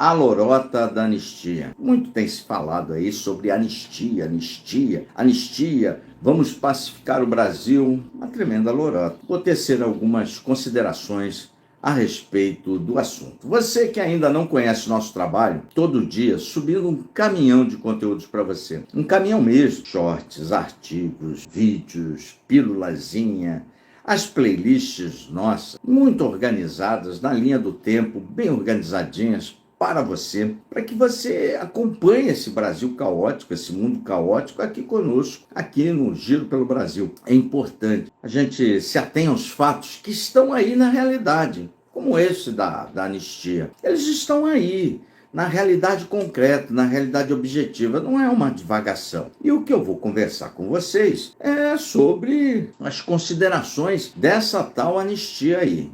A lorota da anistia. Muito tem se falado aí sobre anistia, vamos pacificar o Brasil. Uma tremenda lorota. Vou tecer algumas considerações a respeito do assunto. Você que ainda não conhece nosso trabalho, todo dia subindo um caminhão de conteúdos para você. Um caminhão mesmo. Shorts, artigos, vídeos, pílulazinha. As playlists nossas, muito organizadas, na linha do tempo, bem organizadinhas para você, para que você acompanhe esse Brasil caótico, esse mundo caótico aqui conosco, aqui no Giro pelo Brasil. É importante a gente se atenha aos fatos que estão aí na realidade, como esse da anistia. Eles estão aí, na realidade concreta, na realidade objetiva, não é uma divagação. E o que eu vou conversar com vocês é sobre as considerações dessa tal anistia aí,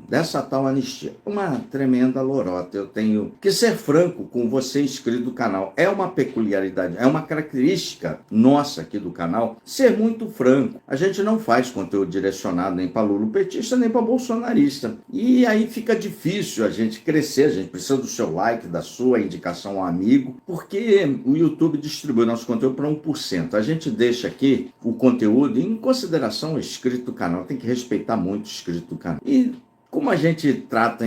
Uma tremenda lorota, eu tenho que ser franco com você inscrito do canal. É uma peculiaridade, é uma característica nossa aqui do canal, ser muito franco. A gente não faz conteúdo direcionado nem para lulopetista, nem para bolsonarista. E aí fica difícil a gente crescer, a gente precisa do seu like, da sua indicação a um amigo, porque o YouTube distribui nosso conteúdo para 1%. A gente deixa aqui o conteúdo em consideração ao inscrito do canal, tem que respeitar muito o inscrito do canal. E como a gente trata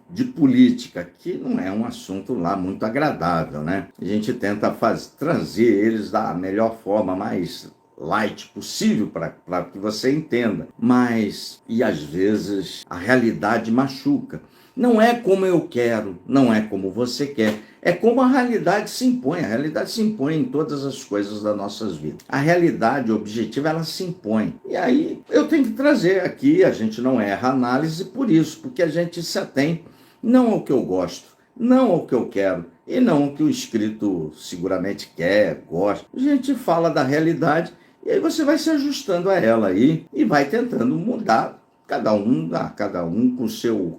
de política, que não é um assunto lá muito agradável, né? A gente tenta trazer eles da melhor forma, mais light possível para que você entenda. Mas, e às vezes, a realidade machuca. Não é como eu quero, não é como você quer, é como a realidade se impõe. A realidade se impõe em todas as coisas das nossas vidas. A realidade objetiva, ela se impõe. E aí eu tenho que trazer aqui, a gente não erra a análise por isso, porque a gente se atém não ao que eu gosto, não ao que eu quero, e não ao que o inscrito seguramente quer, gosta. A gente fala da realidade e aí você vai se ajustando a ela aí e vai tentando mudar. Cada um com o seu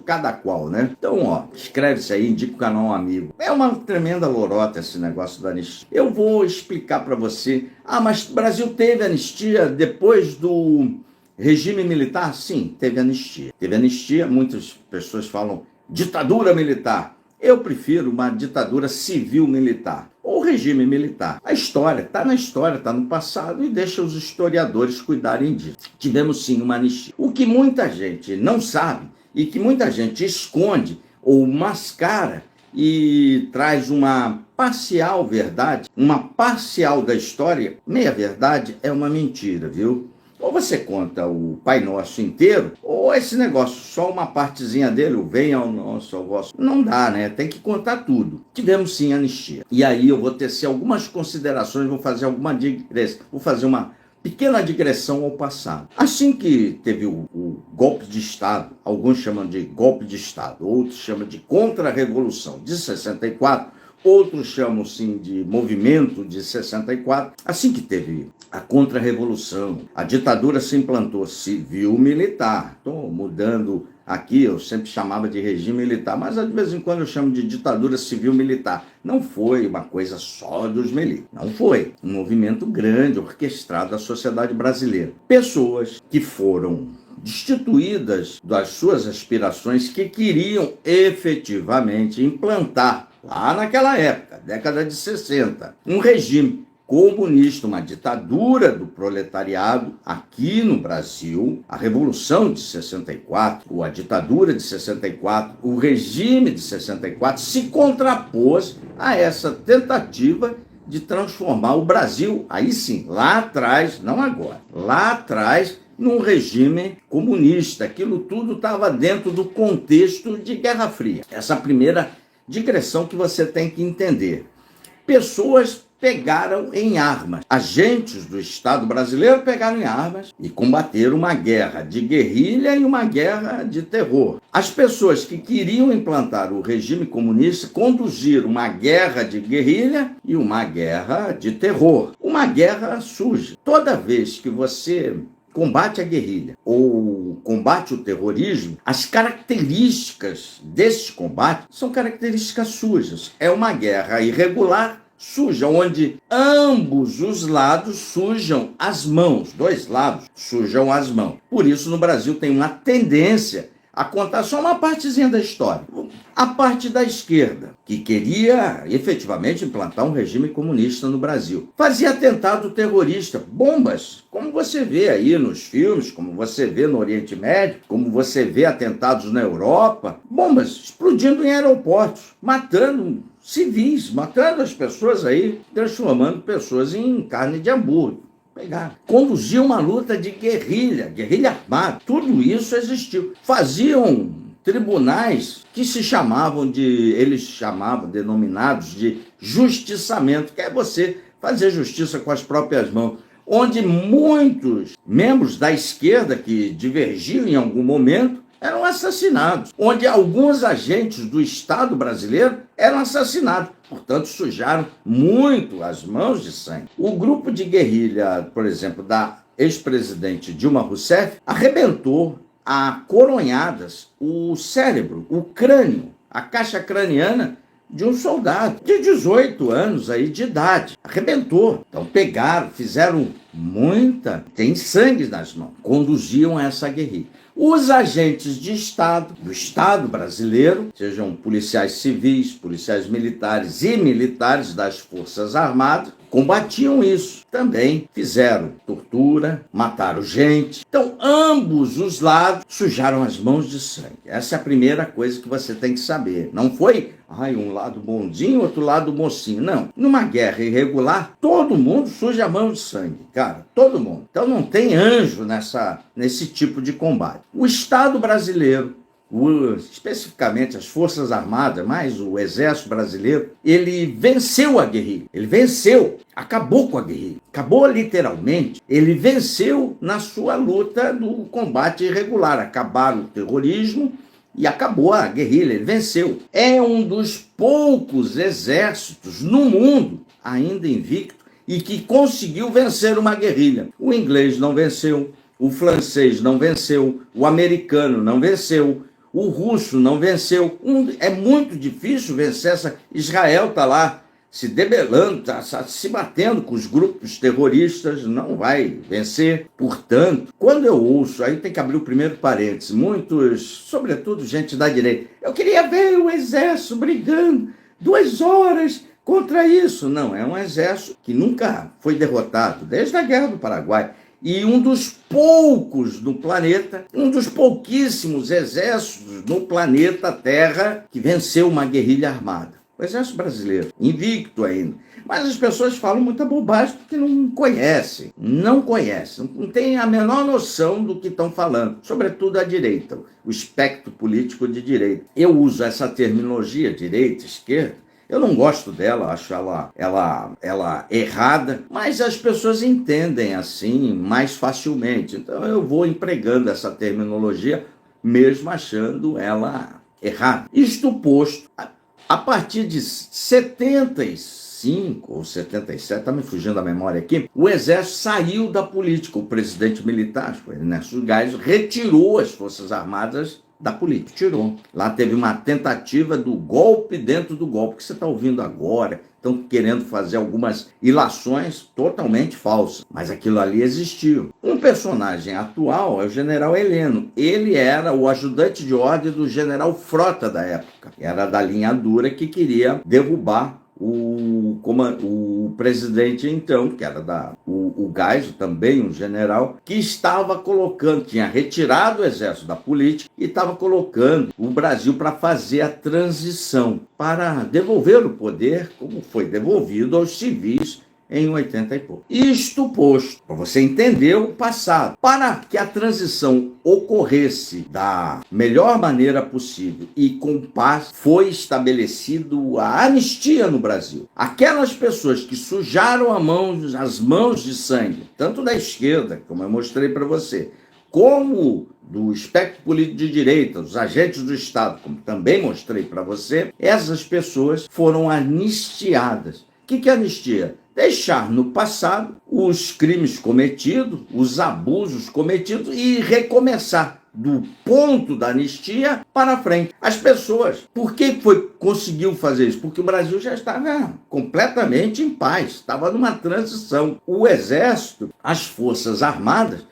cada qual, né? Então, inscreve-se aí, indica o canal a um amigo. É uma tremenda lorota esse negócio da anistia. Eu vou explicar para você. Mas o Brasil teve anistia depois do regime militar? Sim, teve anistia. Teve anistia, muitas pessoas falam ditadura militar. Eu prefiro uma ditadura civil-militar ou regime militar. A história está na história, está no passado e deixa os historiadores cuidarem disso. Tivemos sim uma anistia. O que muita gente não sabe e que muita gente esconde ou mascara e traz uma parcial verdade, uma parcial da história, meia verdade é uma mentira, viu? Ou você conta o Pai Nosso inteiro, ou esse negócio, só uma partezinha dele, o venha ao nosso, ao vosso. Não dá, né? Tem que contar tudo. Tivemos sim anistia. E aí eu vou tecer algumas considerações, vou fazer alguma digressão, vou fazer uma pequena digressão ao passado. Assim que teve o golpe de Estado, alguns chamam de golpe de Estado, outros chamam de contra-revolução de 64, outros chamam sim de movimento de 64. Assim que teve a contra-revolução, a ditadura se implantou civil-militar. Estou mudando aqui, eu sempre chamava de regime militar, mas de vez em quando eu chamo de ditadura civil-militar. Não foi uma coisa só dos militares, não foi. Um movimento grande, orquestrado da sociedade brasileira. Pessoas que foram destituídas das suas aspirações, que queriam efetivamente implantar, lá naquela época, década de 60, um regime comunista, uma ditadura do proletariado aqui no Brasil. A Revolução de 64, ou a ditadura de 64, o regime de 64 se contrapôs a essa tentativa de transformar o Brasil, aí sim, lá atrás, não agora, lá atrás, num regime comunista. Aquilo tudo estava dentro do contexto de Guerra Fria. Essa primeira digressão que você tem que entender. Pessoas pegaram em armas. Agentes do Estado brasileiro pegaram em armas e combateram uma guerra de guerrilha e uma guerra de terror. As pessoas que queriam implantar o regime comunista conduziram uma guerra de guerrilha e uma guerra de terror. Uma guerra suja. Toda vez que você combate a guerrilha ou combate o terrorismo, as características desse combate são características sujas. É uma guerra irregular, suja, onde ambos os lados sujam as mãos, dois lados sujam as mãos. Por isso, no Brasil tem uma tendência a contar só uma partezinha da história. A parte da esquerda, que queria efetivamente implantar um regime comunista no Brasil, fazia atentado terrorista, bombas, como você vê aí nos filmes, como você vê no Oriente Médio, como você vê atentados na Europa, bombas explodindo em aeroportos, matando civis, matando as pessoas aí, transformando pessoas em carne de hambúrguer. Conduzia uma luta de guerrilha armada, tudo isso existiu. Faziam tribunais que denominados de justiçamento, que é você fazer justiça com as próprias mãos, onde muitos membros da esquerda que divergiam em algum momento eram assassinados, onde alguns agentes do Estado brasileiro eram assassinados, portanto sujaram muito as mãos de sangue. O grupo de guerrilha, por exemplo, da ex-presidente Dilma Rousseff, arrebentou a coronhadas o cérebro, o crânio, a caixa craniana de um soldado de 18 anos aí de idade. Arrebentou. Então pegaram, fizeram tem sangue nas mãos, conduziam essa guerrilha. Os agentes de Estado, do Estado brasileiro, sejam policiais civis, policiais militares e militares das Forças Armadas, combatiam isso. Também fizeram tortura, mataram gente. Então, ambos os lados sujaram as mãos de sangue. Essa é a primeira coisa que você tem que saber. Não foi, um lado bonzinho, outro lado mocinho. Não. Numa guerra irregular, todo mundo suja a mão de sangue, cara. Todo mundo. Então, não tem anjo nesse tipo de combate. O Estado brasileiro, especificamente as Forças Armadas, mais o Exército Brasileiro, ele venceu a guerrilha. Ele venceu, acabou com a guerrilha. Acabou literalmente. Ele venceu na sua luta do combate irregular. Acabaram o terrorismo e acabou a guerrilha. Ele venceu. É um dos poucos exércitos no mundo ainda invicto e que conseguiu vencer uma guerrilha. O inglês não venceu, o francês não venceu, o americano não venceu, o russo não venceu. É muito difícil vencer essa. Israel está lá se debelando, está se batendo com os grupos terroristas, não vai vencer. Portanto, quando eu ouço, aí tem que abrir o primeiro parênteses, muitos, sobretudo gente da direita, eu queria ver o exército brigando 2 horas contra isso. Não, é um exército que nunca foi derrotado, desde a Guerra do Paraguai. E um dos poucos no planeta, um dos pouquíssimos exércitos no planeta Terra que venceu uma guerrilha armada. O Exército Brasileiro, invicto ainda. Mas as pessoas falam muita bobagem porque não conhecem, não têm a menor noção do que estão falando, sobretudo a direita, o espectro político de direita. Eu uso essa terminologia, direita, esquerda. Eu não gosto dela, acho ela errada, mas as pessoas entendem assim mais facilmente. Então eu vou empregando essa terminologia, mesmo achando ela errada. Isto posto, a partir de 75 ou 77, está me fugindo a memória aqui, o Exército saiu da política. O presidente militar, Ernesto Geisel, retirou as Forças Armadas da política, tirou. Lá teve uma tentativa do golpe dentro do golpe, que você está ouvindo agora. Estão querendo fazer algumas ilações totalmente falsas, mas aquilo ali existiu. Um personagem atual é o general Heleno. Ele era o ajudante de ordem do general Frota da época. Era da linha dura que queria derrubar o presidente então, que era o Geisel, também um general, que tinha retirado o exército da política e estava colocando o Brasil para fazer a transição, para devolver o poder, como foi devolvido aos civis em 80 e pouco. Isto posto, para você entender o passado, para que a transição ocorresse da melhor maneira possível e com paz, foi estabelecido a anistia no Brasil. Aquelas pessoas que sujaram as mãos de sangue, tanto da esquerda, como eu mostrei para você, como do espectro político de direita, os agentes do Estado, como também mostrei para você, essas pessoas foram anistiadas. O que é anistia? Deixar no passado os crimes cometidos, os abusos cometidos e recomeçar do ponto da anistia para frente. As pessoas, por que conseguiu fazer isso? Porque o Brasil já estava completamente em paz, estava numa transição. O Exército, as Forças Armadas,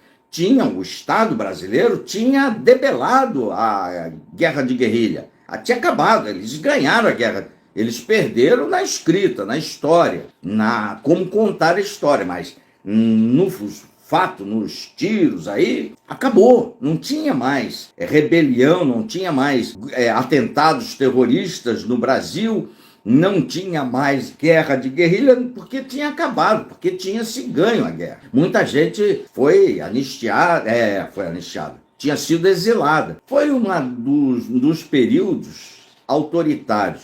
o Estado brasileiro tinha debelado a guerra de guerrilha. Tinha acabado, eles ganharam a guerra. Eles perderam na escrita, na história, como contar a história, mas no fato, nos tiros aí, acabou. Não tinha mais rebelião, não tinha mais atentados terroristas no Brasil, não tinha mais guerra de guerrilha, porque tinha acabado, porque tinha se ganho a guerra. Muita gente foi anistiada, tinha sido exilada. Foi um dos períodos autoritários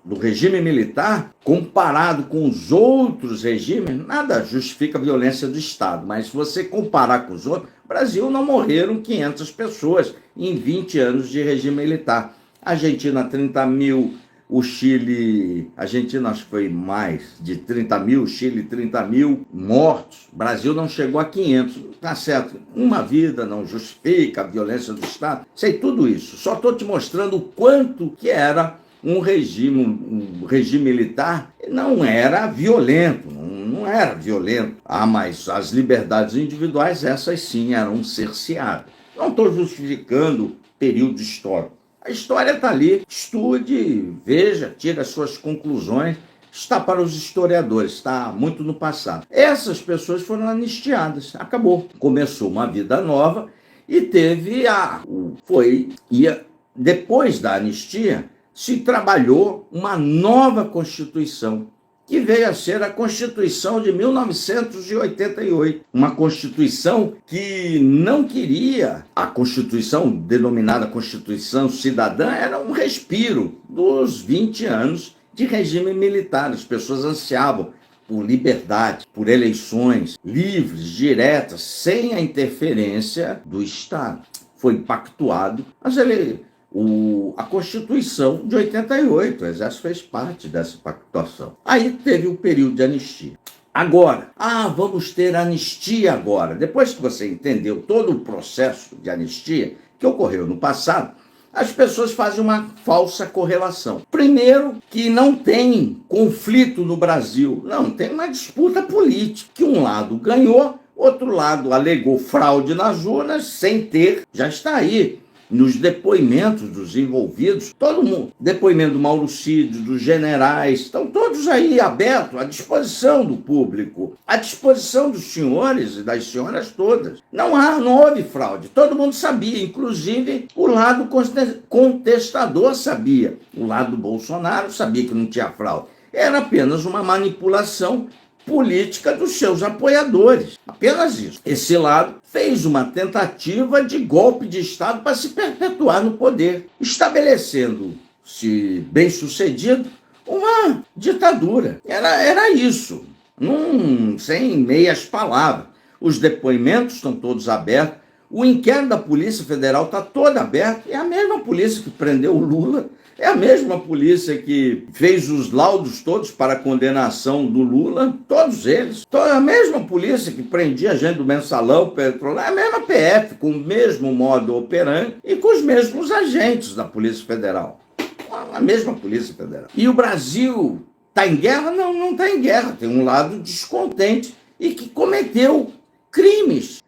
do regime militar, comparado com os outros regimes. Nada justifica a violência do Estado, mas se você comparar com os outros, no Brasil não morreram 500 pessoas em 20 anos de regime militar. A Argentina, 30 mil, o Chile, a Argentina acho que foi mais de 30 mil, o Chile 30 mil mortos. O Brasil não chegou a 500, tá certo. Uma vida não justifica a violência do Estado. Sei tudo isso, só estou te mostrando o quanto que era um regime militar. Não era violento, não era violento. Mas as liberdades individuais, essas sim eram cerceadas. Não estou justificando o período histórico. A história está ali, estude, veja, tire as suas conclusões. Está para os historiadores, está muito no passado. Essas pessoas foram anistiadas, acabou. Começou uma vida nova e teve depois da anistia, se trabalhou uma nova Constituição, que veio a ser a Constituição de 1988. Uma Constituição que não queria, a Constituição, denominada Constituição Cidadã, era um respiro dos 20 anos de regime militar. As pessoas ansiavam por liberdade, por eleições livres, diretas, sem a interferência do Estado. Foi pactuado a Constituição de 88, o Exército fez parte dessa pactuação. Aí teve o período de anistia. Agora, vamos ter anistia agora. Depois que você entendeu todo o processo de anistia que ocorreu no passado, as pessoas fazem uma falsa correlação. Primeiro, que não tem conflito no Brasil. Não, tem uma disputa política, que um lado ganhou, outro lado alegou fraude nas urnas, sem ter, já está aí. Nos depoimentos dos envolvidos, todo mundo, depoimento do Mauro Cid, dos generais, estão todos aí abertos, à disposição do público, à disposição dos senhores e das senhoras todas. Não houve fraude, todo mundo sabia, inclusive o lado contestador sabia. O lado do Bolsonaro sabia que não tinha fraude. Era apenas uma manipulação política dos seus apoiadores. Apenas isso. Esse lado fez uma tentativa de golpe de Estado para se perpetuar no poder, estabelecendo, se bem sucedido, uma ditadura. Era isso, sem meias palavras. Os depoimentos estão todos abertos, o inquérito da Polícia Federal está todo aberto, é a mesma polícia que prendeu o Lula, é a mesma polícia que fez os laudos todos para a condenação do Lula, todos eles. É a mesma polícia que prendia a gente do Mensalão, Petrolão, é a mesma PF, com o mesmo modo operante e com os mesmos agentes da Polícia Federal. A mesma Polícia Federal. E o Brasil está em guerra? Não está em guerra. Tem um lado descontente e que cometeu crimes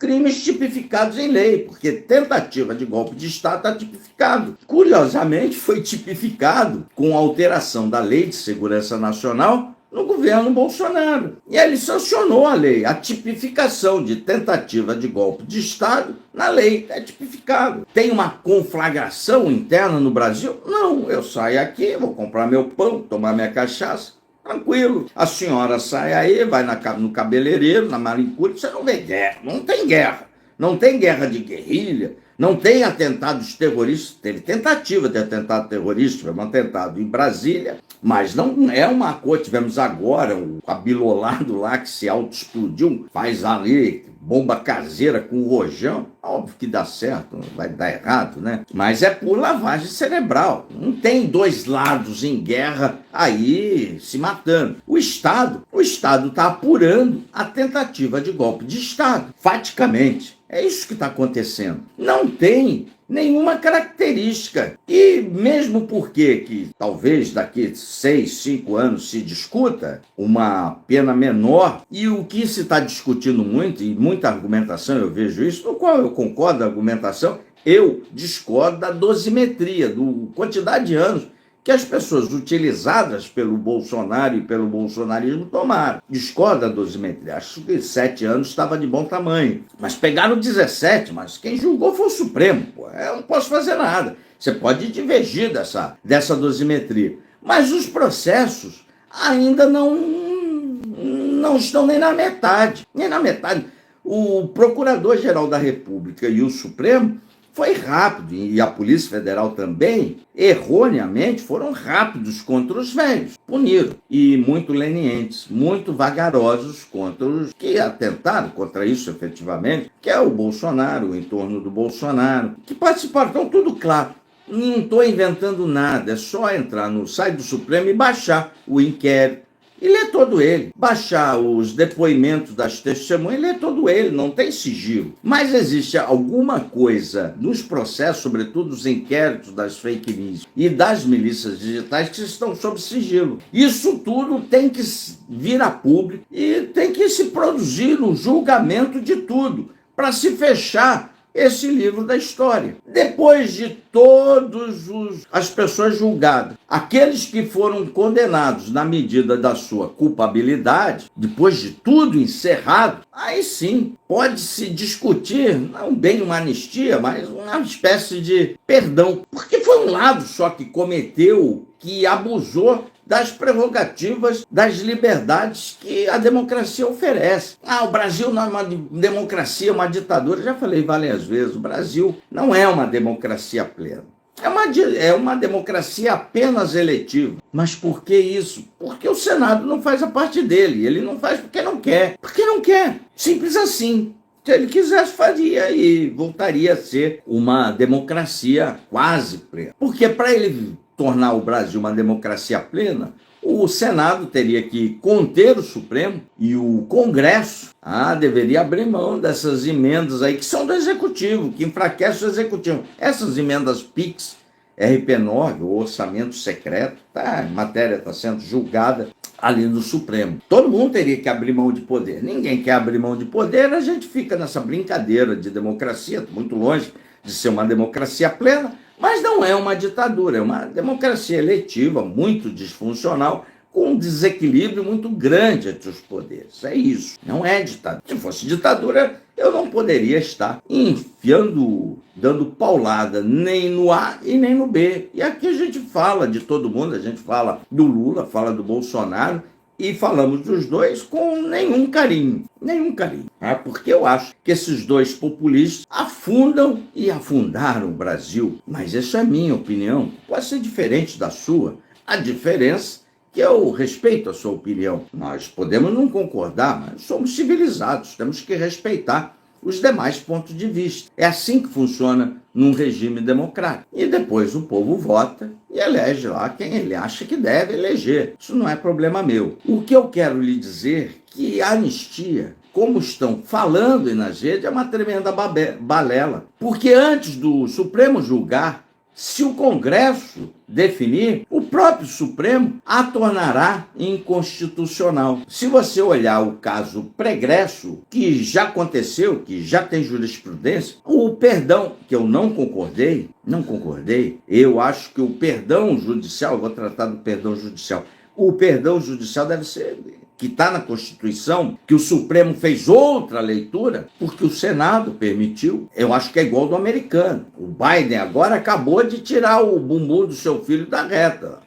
tipificados em lei, porque tentativa de golpe de Estado está tipificado. Curiosamente, foi tipificado com a alteração da Lei de Segurança Nacional no governo Bolsonaro. E ele sancionou a lei, a tipificação de tentativa de golpe de Estado na lei, é tipificado. Tem uma conflagração interna no Brasil? Não, eu saio aqui, vou comprar meu pão, tomar minha cachaça, tranquilo. A senhora sai aí, vai no cabeleireiro, na manicure, você não vê guerra, não tem guerra. Não tem guerra de guerrilha, não tem atentados terroristas. Teve tentativa de atentado terrorista, tivemos um atentado em Brasília, mas não é uma coisa. Tivemos agora o abilolado lá que se autoexplodiu, faz ali bomba caseira com rojão. Óbvio que dá certo, não vai dar errado, né? Mas é por lavagem cerebral. Não tem dois lados em guerra aí se matando. O Estado está apurando a tentativa de golpe de Estado, faticamente. É isso que está acontecendo. Não tem nenhuma característica. E mesmo porque que talvez daqui 6, 5 anos se discuta uma pena menor, e o que se está discutindo muito, e muita argumentação, eu vejo isso, no qual eu concordo da argumentação, eu discordo da dosimetria, da quantidade de anos que as pessoas utilizadas pelo Bolsonaro e pelo bolsonarismo tomaram. Discordo da dosimetria. Acho que 7 anos estava de bom tamanho. Mas pegaram 17, mas quem julgou foi o Supremo. Pô. Eu não posso fazer nada. Você pode divergir dessa dosimetria. Mas os processos ainda não estão nem na metade. Nem na metade. O Procurador-Geral da República e o Supremo foi rápido, e a Polícia Federal também, erroneamente, foram rápidos contra os velhos, puniram, e muito lenientes, muito vagarosos contra os que atentaram contra isso efetivamente, que é o Bolsonaro, o entorno do Bolsonaro, que participaram, então tudo claro. Não estou inventando nada, é só entrar no site do Supremo e baixar o inquérito, e ler todo ele, baixar os depoimentos das testemunhas e ler todo ele, não tem sigilo. Mas existe alguma coisa nos processos, sobretudo os inquéritos das fake news e das milícias digitais, que estão sob sigilo. Isso tudo tem que vir a público e tem que se produzir um julgamento de tudo, para se fechar esse livro da história. Depois de todas as pessoas julgadas, aqueles que foram condenados na medida da sua culpabilidade, depois de tudo encerrado, aí sim pode-se discutir, não bem uma anistia, mas uma espécie de perdão. Porque foi um lado só que cometeu, que abusou das prerrogativas, das liberdades que a democracia oferece. O Brasil não é uma democracia, uma ditadura. Já falei várias vezes, o Brasil não é uma democracia plena. É uma democracia apenas eletiva. Mas por que isso? Porque o Senado não faz a parte dele. Ele não faz porque não quer. Porque não quer. Simples assim. Se ele quisesse, faria e voltaria a ser uma democracia quase plena. Porque para ele tornar o Brasil uma democracia plena, o Senado teria que conter o Supremo e o Congresso deveria abrir mão dessas emendas aí que são do Executivo, que enfraquecem o Executivo. Essas emendas PIX, RP9, o orçamento secreto, a matéria está sendo julgada ali no Supremo. Todo mundo teria que abrir mão de poder. Ninguém quer abrir mão de poder, a gente fica nessa brincadeira de democracia, muito longe de ser uma democracia plena, mas não é uma ditadura, é uma democracia eletiva, muito disfuncional, com um desequilíbrio muito grande entre os poderes. É isso, não é ditadura. Se fosse ditadura, eu não poderia estar dando paulada nem no A e nem no B. E aqui a gente fala de todo mundo, a gente fala do Lula, fala do Bolsonaro, e falamos dos dois com nenhum carinho. Porque eu acho que esses dois populistas afundam e afundaram o Brasil. Mas essa é a minha opinião, pode ser diferente da sua. A diferença é que eu respeito a sua opinião. Nós podemos não concordar, mas somos civilizados, temos que respeitar os demais pontos de vista. É assim que funciona num regime democrático. E depois o povo vota e elege lá quem ele acha que deve eleger. Isso não é problema meu. O que eu quero lhe dizer é que a anistia, como estão falando aí nas redes, é uma tremenda balela. Porque antes do Supremo julgar, se o Congresso definir, o próprio Supremo a tornará inconstitucional. Se você olhar o caso pregresso, que já aconteceu, que já tem jurisprudência, o perdão, que eu não concordei, eu acho que o perdão judicial, eu vou tratar do perdão judicial, o perdão judicial deve ser, que está na Constituição, que o Supremo fez outra leitura, porque o Senado permitiu. Eu acho que é igual do americano. O Biden agora acabou de tirar o bumbum do seu filho da reta.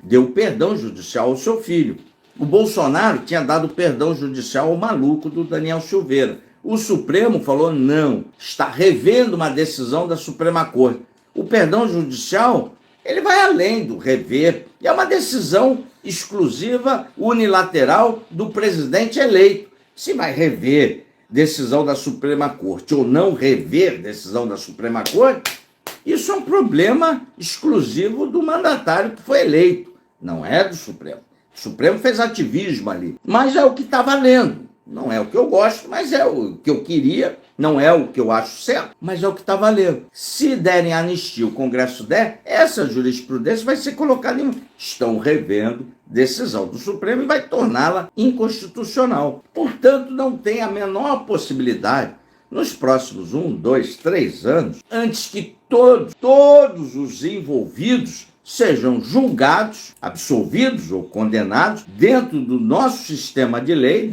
Deu perdão judicial ao seu filho. O Bolsonaro tinha dado perdão judicial ao maluco do Daniel Silveira. O Supremo falou não, está revendo uma decisão da Suprema Corte. O perdão judicial, ele vai além do rever. E é uma decisão exclusiva, unilateral do presidente eleito. Se vai rever decisão da Suprema Corte ou não rever decisão da Suprema Corte, isso é um problema exclusivo do mandatário que foi eleito, não é do Supremo. O Supremo fez ativismo ali, mas é o que está valendo. Não é o que eu gosto, mas é o que eu queria, Não é o que eu acho certo, mas é o que está valendo. Se derem anistia, o Congresso der, essa jurisprudência vai ser colocada em... Estão revendo decisão do Supremo e vai torná-la inconstitucional. Portanto, não tem a menor possibilidade, nos próximos 1, 2, 3 anos, antes que todos os envolvidos sejam julgados, absolvidos ou condenados dentro do nosso sistema de lei,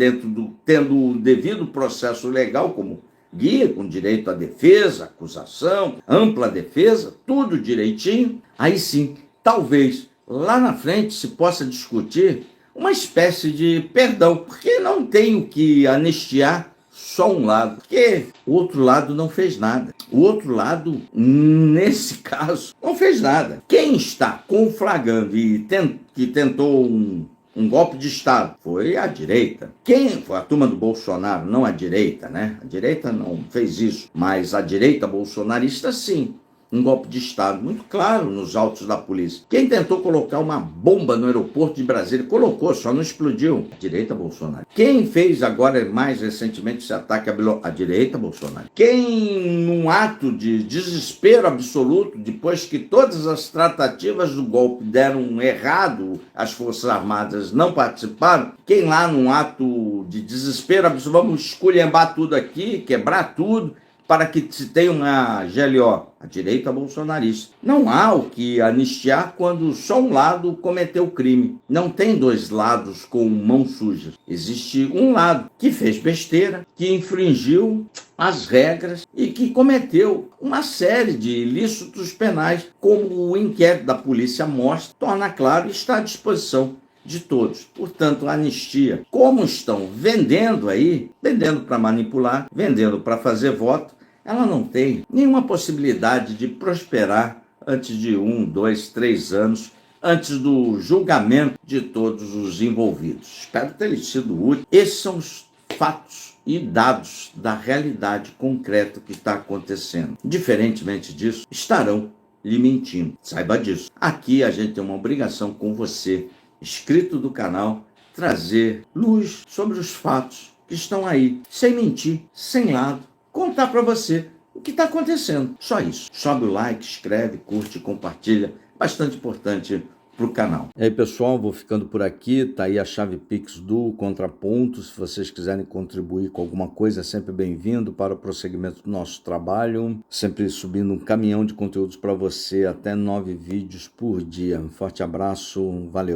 tendo o devido processo legal como guia, com direito à defesa, acusação, ampla defesa, tudo direitinho. Aí sim, talvez lá na frente se possa discutir uma espécie de perdão, porque não tem o que anistiar só um lado, porque o outro lado não fez nada. O outro lado, nesse caso, não fez nada. Quem está conflagrando e que tentou um golpe de Estado foi a direita. Quem foi a turma do Bolsonaro, não a direita, né? A direita não fez isso, mas a direita bolsonarista sim. Um golpe de Estado muito claro nos autos da polícia. Quem tentou colocar uma bomba no aeroporto de Brasília, colocou, só não explodiu. A direita Bolsonaro. Quem fez agora, mais recentemente, esse ataque a direita Bolsonaro. Quem, num ato de desespero absoluto, depois que todas as tratativas do golpe deram errado, as Forças Armadas não participaram, quem lá, num ato de desespero absoluto, vamos esculhambar tudo aqui, quebrar tudo, para que se tenha uma GLO, a direita bolsonarista. Não há o que anistiar quando só um lado cometeu o crime. Não tem dois lados com mãos sujas. Existe um lado que fez besteira, que infringiu as regras e que cometeu uma série de ilícitos penais, como o inquérito da polícia mostra, torna claro e está à disposição de todos. Portanto, a anistia, como estão vendendo aí, vendendo para manipular, vendendo para fazer voto, ela não tem nenhuma possibilidade de prosperar antes de 1, 2, 3 anos, antes do julgamento de todos os envolvidos. Espero ter sido útil. Esses são os fatos e dados da realidade concreta que está acontecendo. Diferentemente disso, estarão lhe mentindo. Saiba disso. Aqui a gente tem uma obrigação com você, inscrito do canal, trazer luz sobre os fatos que estão aí, sem mentir, sem lado, contar para você o que está acontecendo. Só isso. Sobe o like, escreve, curte, compartilha. Bastante importante para o canal. E aí, pessoal, vou ficando por aqui. Tá aí a chave Pix do Contraponto. Se vocês quiserem contribuir com alguma coisa, é sempre bem-vindo para o prosseguimento do nosso trabalho. Sempre subindo um caminhão de conteúdos para você, até 9 vídeos por dia. Um forte abraço, valeu.